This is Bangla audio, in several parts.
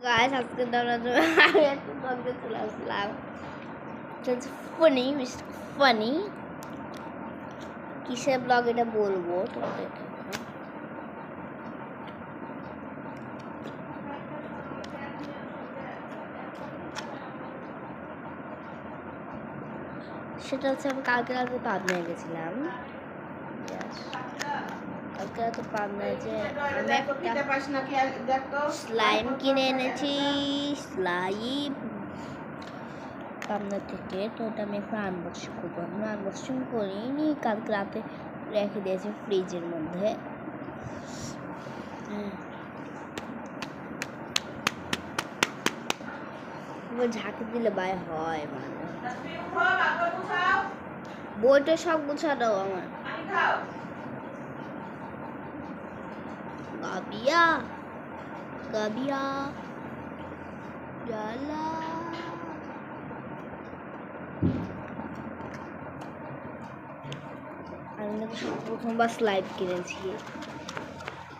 গাইস আজকে আমরা আমি একটা ব্লগে চলে আসলাম। ফানি ফানি কিসের ব্লগ এটা বলবো তোমাদেরকে। সেটা হচ্ছে আমি কালকে রাতে পাবনায় গেছিলাম। কালকে রাতে পাবনায় যে আমি একটা স্লাইম কিনে এনেছি, স্লাইম পাবনা থেকে। তো ওটা আমি এখন আনবক্সিং করবো। আমি আনবক্সিং করিনি, কালকে রাতে রেখে দিয়েছি ফ্রিজের মধ্যে। ঝাঁকি দিলে বাই হয় মানে বইটা সব গুছানো আমার। গাবিয়া গাবিয়া জালা আমি না প্রথমবার স্লাইড কিনেছি,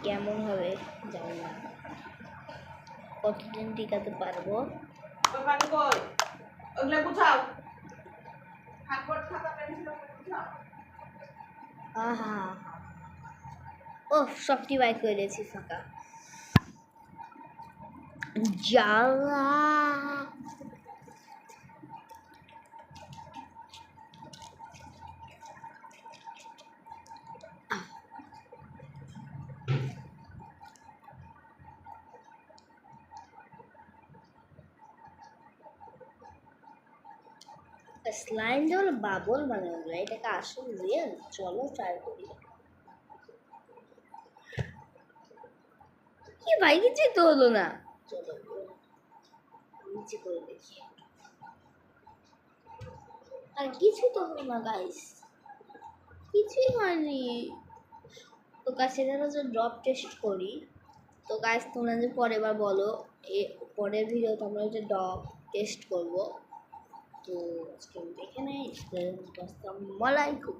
কেমন হবে জানি না, কতদিন টিকাতে পারবো। আহা ও সবটি বাই করেছি ফাঁকা জ্বালা। স্লাইম হলো বাবল বানানো যায়, এটাকে আসল রিয়েল। চলো ট্রাই করি। কি ভাই কিছুই তো হলো না। চলো নিচে করে দেখি, আর কিছু তো হলো না গাইস, কিছুই হয়নি। তো গাছ সেটা হচ্ছে ড্রপ টেস্ট করি। তো গাইস তোমরা যে পরের বার বলো, পরের ভিডিওতে আমরা হচ্ছে ড্রপ টেস্ট করবো। তো আজকে আমি এখানে আসসালামু আলাইকুম।